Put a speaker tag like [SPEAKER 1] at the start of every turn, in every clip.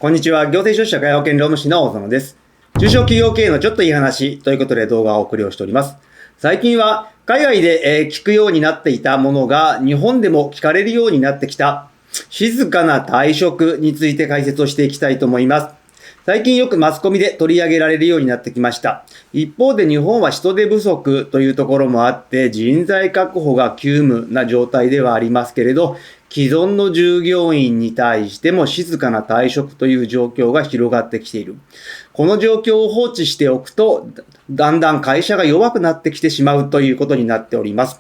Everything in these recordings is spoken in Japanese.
[SPEAKER 1] こんにちは。行政書士社会保険労務士の大園です。中小企業経営のちょっといい話ということで動画をお送りをしております。最近は海外で聞くようになっていたものが日本でも聞かれるようになってきた静かな退職について解説をしていきたいと思います。最近よくマスコミで取り上げられるようになってきました。一方で日本は人手不足というところもあって人材確保が急務な状態ではありますけれど、既存の従業員に対しても静かな退職という状況が広がってきている。この状況を放置しておくと、だんだん会社が弱くなってきてしまうということになっております。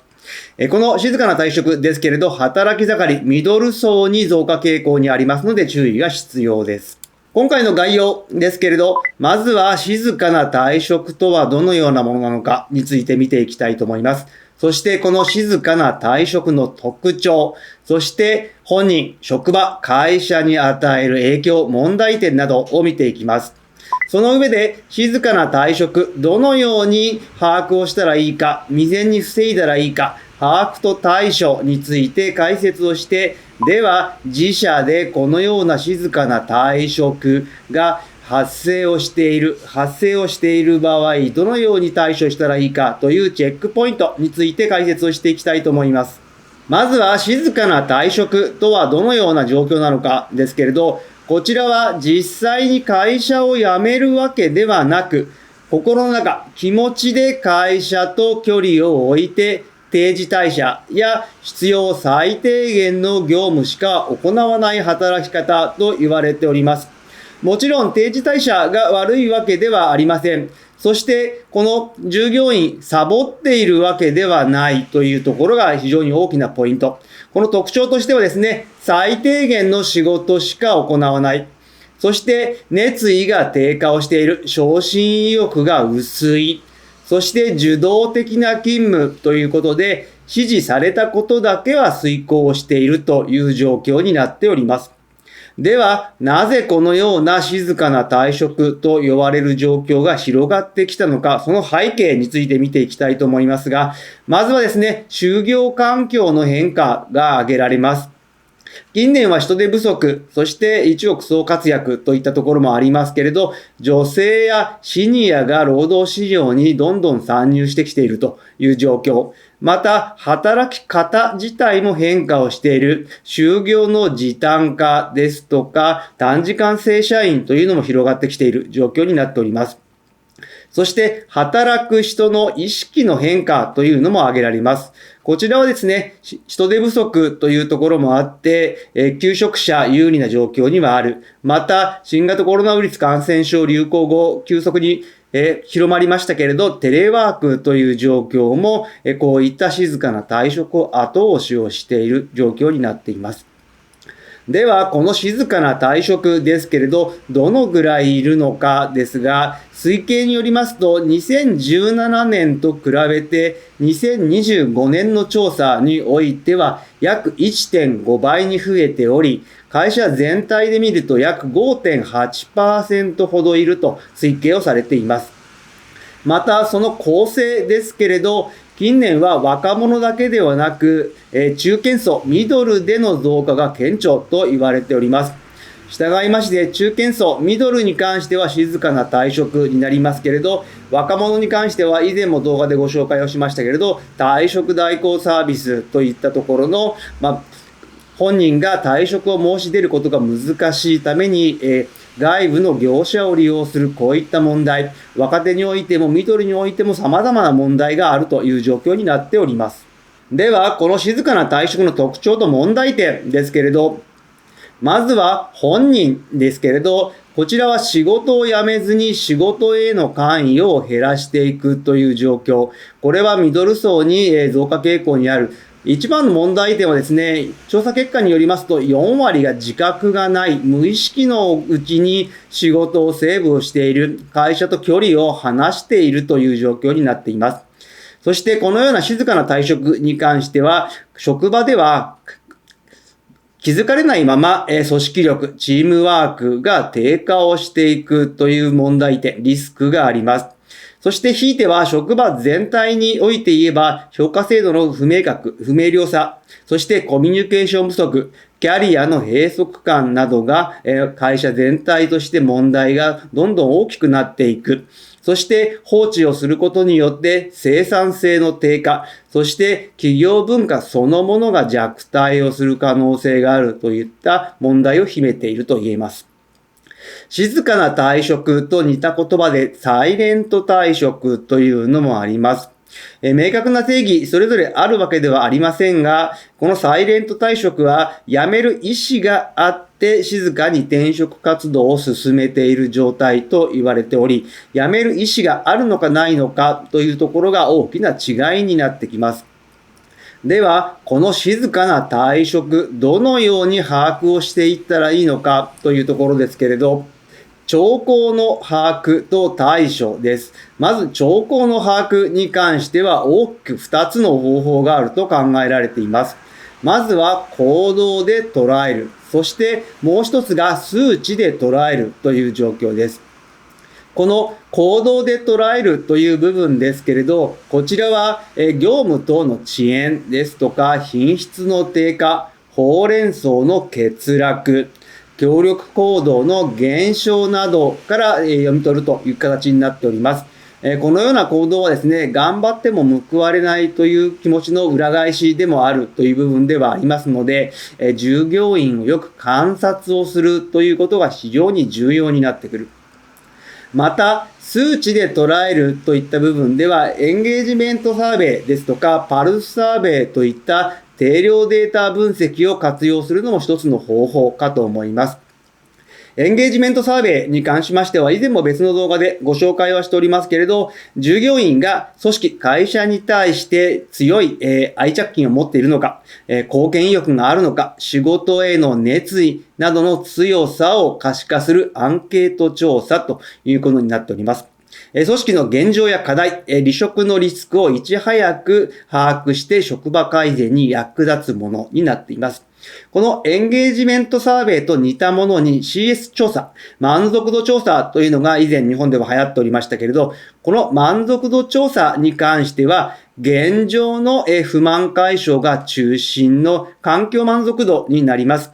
[SPEAKER 1] この静かな退職ですけれど、働き盛り、ミドル層に増加傾向にありますので注意が必要です。今回の概要ですけれど、まずは静かな退職とはどのようなものなのかについて見ていきたいと思います。そしてこの静かな退職の特徴、そして本人、職場、会社に与える影響、問題点などを見ていきます。その上で静かな退職、どのように把握をしたらいいか、未然に防いだらいいか、把握と対処について解説をして、では自社でこのような静かな退職が発生をしている場合、どのように対処したらいいかというチェックポイントについて解説をしていきたいと思います。まずは静かな退職とはどのような状況なのかですけれど、こちらは実際に会社を辞めるわけではなく、心の中、気持ちで会社と距離を置いて定時退社や必要最低限の業務しか行わない働き方と言われております。もちろん定時退社が悪いわけではありません。そしてこの従業員サボっているわけではないというところが非常に大きなポイント。この特徴としてはですね、最低限の仕事しか行わない。そして熱意が低下をしている。昇進意欲が薄い。そして受動的な勤務ということで、指示されたことだけは遂行しているという状況になっております。では、なぜこのような静かな退職と呼ばれる状況が広がってきたのか、その背景について見ていきたいと思いますが、まずはですね、就業環境の変化が挙げられます。近年は人手不足、そして一億総活躍といったところもありますけれど、女性やシニアが労働市場にどんどん参入してきているという状況。また、働き方自体も変化をしている。就業の時短化ですとか、短時間正社員というのも広がってきている状況になっております。そして、働く人の意識の変化というのも挙げられます。こちらはですね、人手不足というところもあって、求職者有利な状況にはある。また、新型コロナウイルス感染症流行後、急速に広まりましたけれど、テレワークという状況も、こういった静かな退職を後押しをしている状況になっています。では、この静かな退職ですけれど、どのぐらいいるのかですが、推計によりますと、2017年と比べて、2025年の調査においては、約 1.5 倍に増えており、会社全体で見ると約 5.8% ほどいると推計をされています。また、その構成ですけれど、近年は若者だけではなく、中堅層、ミドルでの増加が顕著と言われております。従いまして、中堅層、ミドルに関しては静かな退職になりますけれど、若者に関しては以前も動画でご紹介をしましたけれど、退職代行サービスといったところの、本人が退職を申し出ることが難しいために、外部の業者を利用するこういった問題、若手においてもミドルにおいても様々な問題があるという状況になっております。では、この静かな退職の特徴と問題点ですけれど、まずは本人ですけれど、こちらは仕事を辞めずに仕事への関与を減らしていくという状況。これはミドル層に増加傾向にある。一番の問題点はですね、調査結果によりますと4割が自覚がない、無意識のうちに仕事をセーブをしている、会社と距離を離しているという状況になっています。そしてこのような静かな退職に関しては、職場では気づかれないまま、組織力、チームワークが低下をしていくという問題点、リスクがあります。そしてひいては職場全体において言えば評価制度の不明確、不明瞭さ、そしてコミュニケーション不足、キャリアの閉塞感などが会社全体として問題がどんどん大きくなっていく。そして放置をすることによって生産性の低下、そして企業文化そのものが弱体をする可能性があるといった問題を秘めていると言えます。静かな退職と似た言葉でサイレント退職というのもあります。明確な定義、それぞれあるわけではありませんが、このサイレント退職は辞める意思があって静かに転職活動を進めている状態と言われており、辞める意思があるのかないのかというところが大きな違いになってきます。では、この静かな退職、どのように把握をしていったらいいのかというところですけれど、兆候の把握と対処です。まず兆候の把握に関しては大きく2つの方法があると考えられています。まずは行動で捉える。そしてもう一つが数値で捉えるという状況です。この行動で捉えるという部分ですけれど、こちらは業務等の遅延ですとか品質の低下、ほうれん草の欠落、協力行動の減少などから読み取るという形になっております。このような行動はですね、頑張っても報われないという気持ちの裏返しでもあるという部分ではありますので、従業員をよく観察をするということが非常に重要になってくる。また、数値で捉えるといった部分では、エンゲージメントサーベイですとか、パルスサーベイといった定量データ分析を活用するのも一つの方法かと思います。エンゲージメントサーベイに関しましては以前も別の動画でご紹介はしておりますけれど、従業員が組織、会社に対して強い愛着金を持っているのか、貢献意欲があるのか、仕事への熱意などの強さを可視化するアンケート調査ということになっております。組織の現状や課題、離職のリスクをいち早く把握して職場改善に役立つものになっています。このエンゲージメントサーベイと似たものに CS 調査、満足度調査というのが以前日本では流行っておりましたけれど、この満足度調査に関しては、現状の不満解消が中心の環境満足度になります。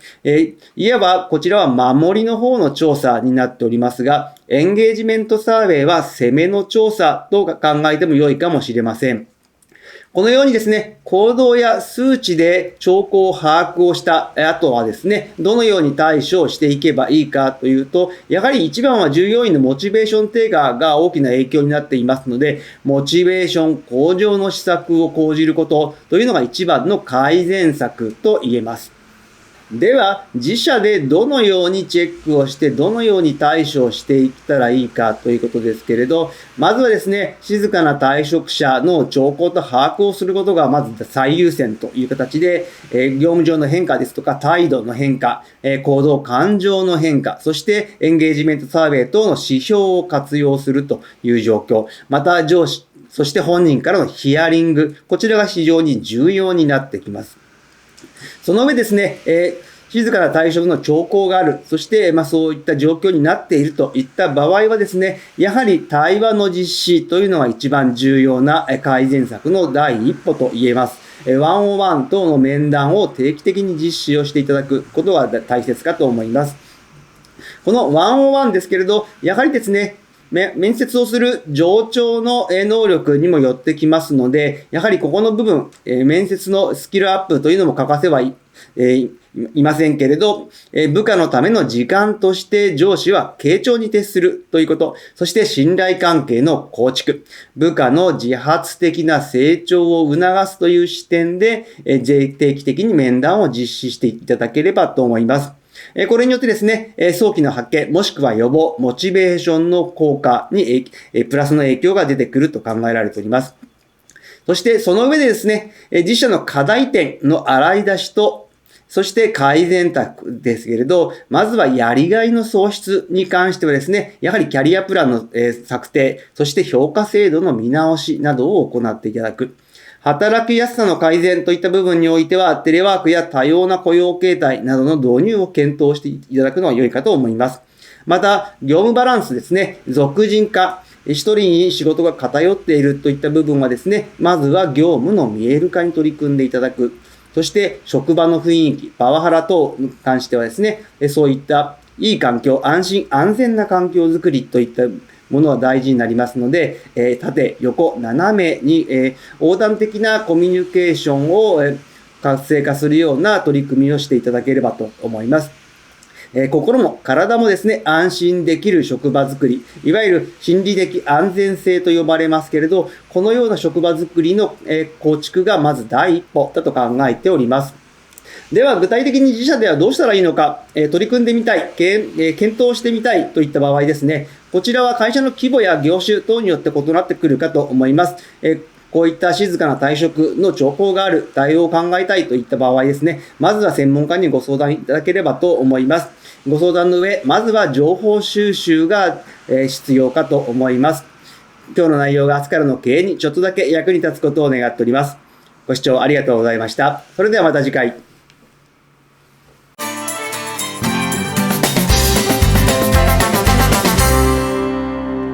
[SPEAKER 1] いわばこちらは守りの方の調査になっておりますが、エンゲージメントサーベイは攻めの調査と考えても良いかもしれません。このようにですね、行動や数値で兆候を把握をした後はですね、どのように対処をしていけばいいかというと、やはり一番は従業員のモチベーション低下が大きな影響になっていますので、モチベーション向上の施策を講じることというのが一番の改善策と言えます。では、自社でどのようにチェックをして、どのように対処をしていったらいいかということですけれど、まずはですね、静かな退職者の兆候と把握をすることがまず最優先という形で、業務上の変化ですとか、態度の変化、行動感情の変化、そしてエンゲージメントサーベイ等の指標を活用するという状況、また上司、そして本人からのヒアリング、こちらが非常に重要になってきます。その上ですね、静かな退職の兆候がある、そして、そういった状況になっているといった場合はですね、やはり対話の実施というのが一番重要な改善策の第一歩と言えます。1on1等の面談を定期的に実施をしていただくことが大切かと思います。この 1on1 ですけれど、やはりですね、面接をする上長の能力にもよってきますので、やはりここの部分、面接のスキルアップというのも欠かせはいませんけれど、部下のための時間として上司は傾聴に徹するということ、そして信頼関係の構築、部下の自発的な成長を促すという視点で、定期的に面談を実施していただければと思います。これによってですね、早期の発見、もしくは予防、モチベーションの効果にプラスの影響が出てくると考えられております。そしてその上でですね、自社の課題点の洗い出しと、そして改善策ですけれど、まずはやりがいの創出に関してはですね、やはりキャリアプランの策定、そして評価制度の見直しなどを行っていただく。働きやすさの改善といった部分においては、テレワークや多様な雇用形態などの導入を検討していただくのは良いかと思います。また、業務バランスですね、属人化、一人に仕事が偏っているといった部分はですね、まずは業務の見える化に取り組んでいただく。そして職場の雰囲気、パワハラ等に関してはですね、そういったいい環境、安心安全な環境づくりといったものは大事になりますので、縦、横、斜めに、横断的なコミュニケーションを、活性化するような取り組みをしていただければと思います。心も体もですね、安心できる職場づくり、いわゆる心理的安全性と呼ばれますけれど、このような職場づくりの、構築がまず第一歩だと考えております。では具体的に自社ではどうしたらいいのか、取り組んでみたい、検討してみたいといった場合ですね、こちらは会社の規模や業種等によって異なってくるかと思います。こういった静かな退職の兆候がある、対応を考えたいといった場合ですね、まずは専門家にご相談いただければと思います。ご相談の上、まずは情報収集が必要かと思います。今日の内容が明日からの経営にちょっとだけ役に立つことを願っております。ご視聴ありがとうございました。それではまた次回。